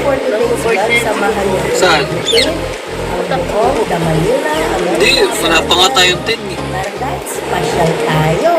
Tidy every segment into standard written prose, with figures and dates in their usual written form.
for today's vlog, samahan niyo. Saan? Okay? Ang buong The Manila, Hindi, wala pa nga tayong 10 eh. Tara guys, pasyal tayo!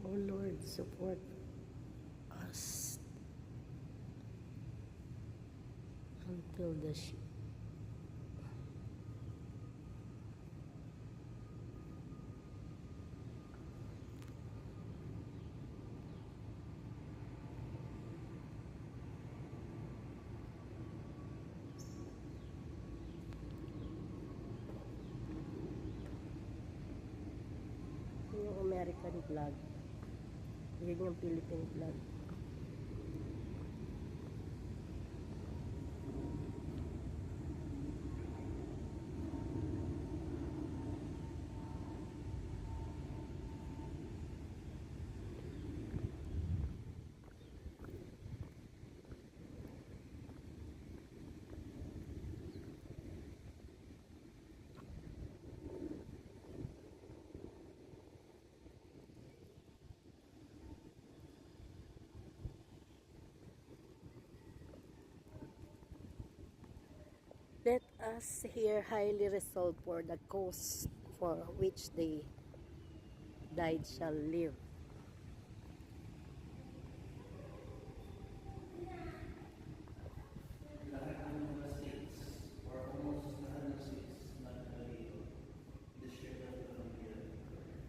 Oh Lord, support us until the ship. Yung American flag. Yan yung Philippine flag. Let us here highly resolve for the cause for which they died shall live.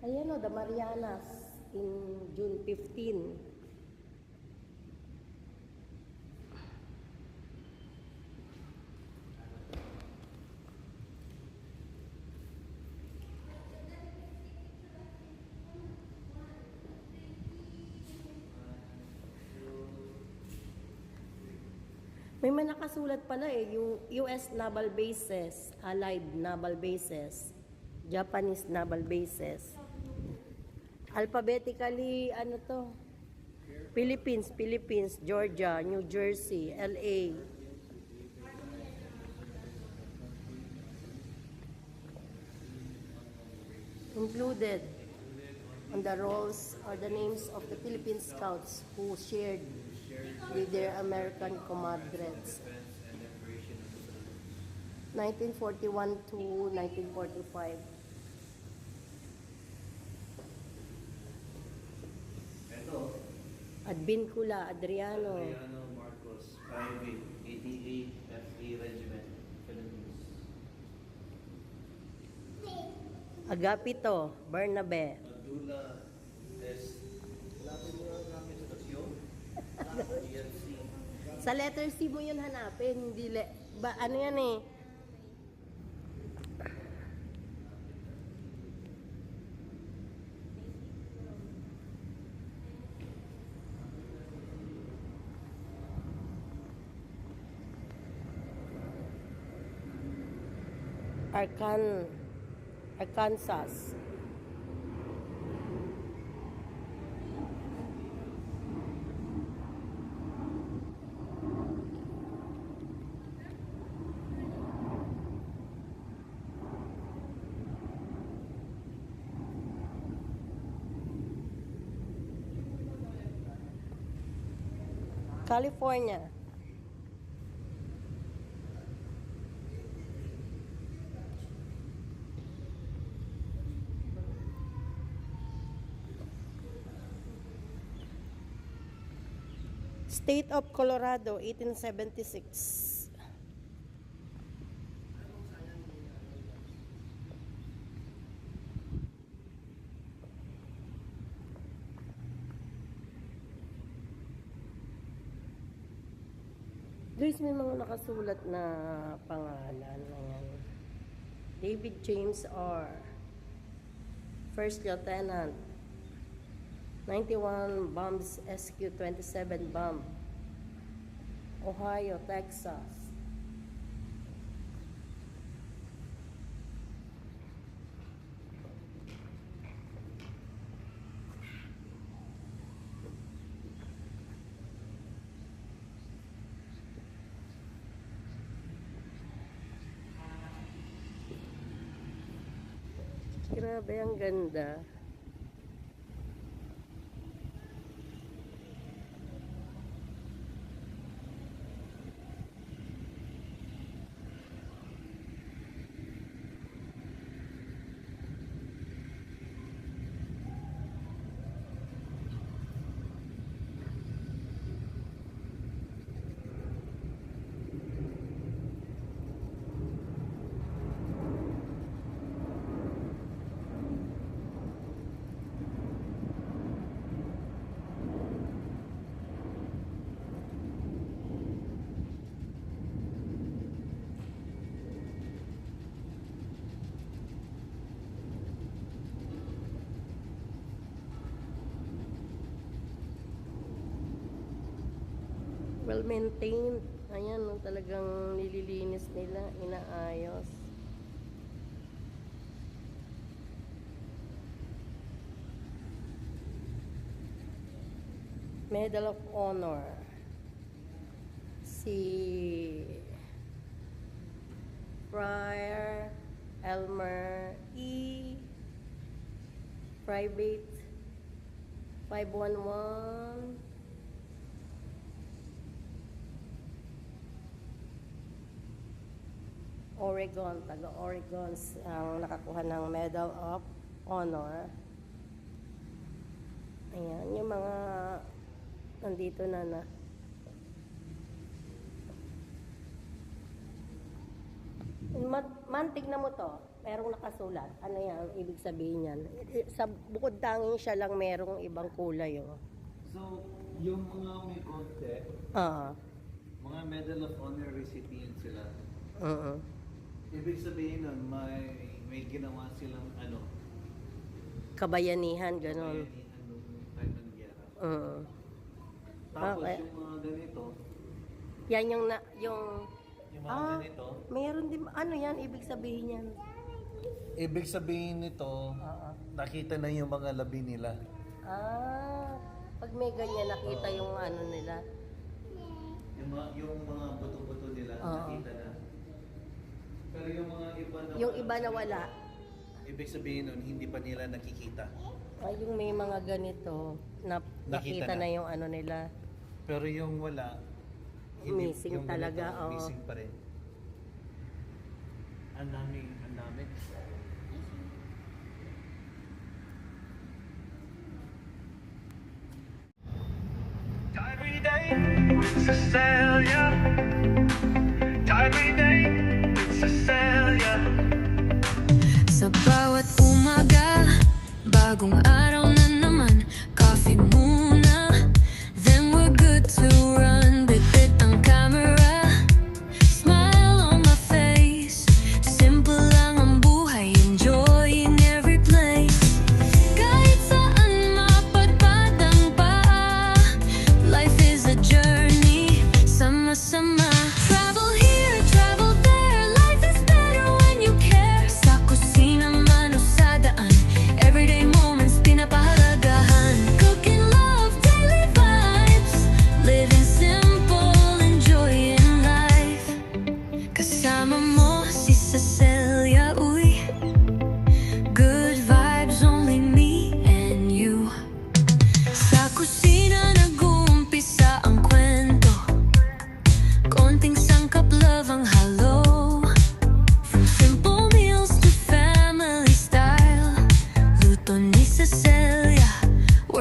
Ayan o, the Marianas in June 15. May mga nakasulat pala eh, yung US naval bases, Allied naval bases, Japanese naval bases. Alphabetically, ano to? Philippines, Georgia, New Jersey, LA. Included on the rolls are the names of the Philippine Scouts who shared with their American comrades 1941 to 1945. Advincula, Adriano. Adriano Marcos, Private, 88 FA Regiment, Philippines. Agapito, Bernabe. Abdullah S. Lapit mo lang namin Sa letter C mo yun hanapin, hindi ano yan eh. Arkansas. California. State of Colorado, 1876. Guys, may mga nakasulat na pangalan. Ayan. David James R. First Lieutenant. 91 bombs, SQ-27 bomb. Ohio, Texas. Grabe, ang ganda. Well maintained. Ayan, no, talagang nililinis nila, inaayos. Medal of Honor. Si Friar Elmer E. Private 511. Oregon, taga Oregon ang nakakuha ng Medal of Honor. Ayan, yung mga nandito na. Man, tignan mo to. Merong nakasulat. Ano yan? Ibig sabihin yan. Sa bukod tanging siya lang merong ibang kulay. Oh. So, yung mga may konti, mga Medal of Honor recipient sila. Ibig sabihin nun, may ginawa silang Kabayanihan, ganon. kabayanihan nung time ng giyera. Tapos Okay. yung mga ganito, Yan yung yung mga ganito, mayroon din, ano yan, ibig sabihin yan? ibig sabihin nito, nakita na yung mga labi nila. Pag may ganyan, nakita yung ano nila. Yung mga buto-buto nila, nakita na. Pero yung mga iba na Yung iba na wala. ibig sabihin nun, hindi pa nila nakikita. Yung may mga ganito, nakita na yung ano nila. Pero yung wala, Missing yung talaga, ganito, oo. missing pa rin. Ang dami. Every day, it's Cecilia. Every day, it's Cecilia. Sa bawat umaga, bagong araw na naman. Coffee muna, then we're good to run. Bitbit ang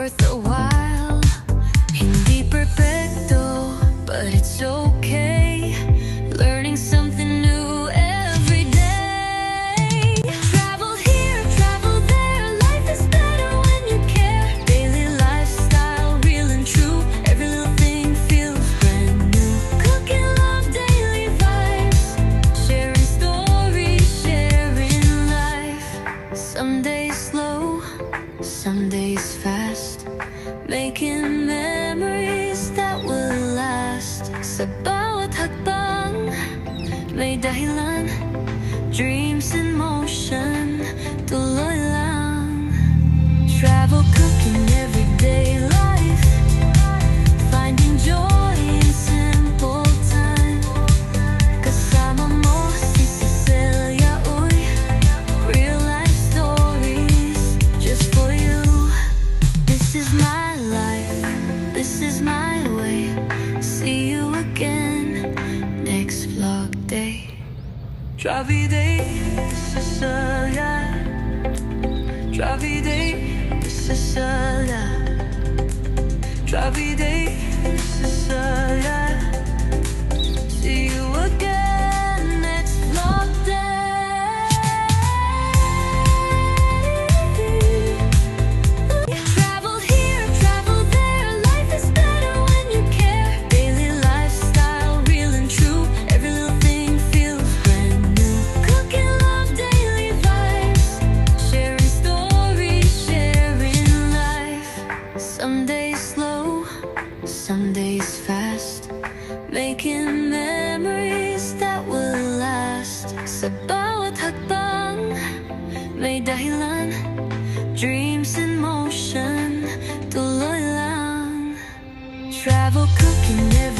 worth a while. Hindi perfecto, but it's okay. Learning something new every day. Travel here, travel there. Life is better when you care. Daily lifestyle, real and true. Every little thing feels brand new. Cooking love, daily vibes. Sharing stories, sharing life. Some days slow, some days fast. Making memories that will last. Sa bawat hakbang, may dahilan. Dreams in motion, tuloy lang. Travel, cooking, everyday life. Finding joy in simple time. Kasama mo si Cecilia, uy. Real life stories, just for you. This is my life, this is my way. See you again next vlog day. Travidei, Cecilia. Travidei, Cecilia. Travidei, Cecilia. See you again next vlog day. Travel here, travel there. Life is better when you care. Daily lifestyle, real and true. Every little thing feels brand new. Cooking love, daily vibes. Sharing stories, sharing life. Some days slow, some days fast. Making memories that will last. Sa bawat hakbang, may dahilan. Dreams in motion, tuloy lang. Travel, cooking, every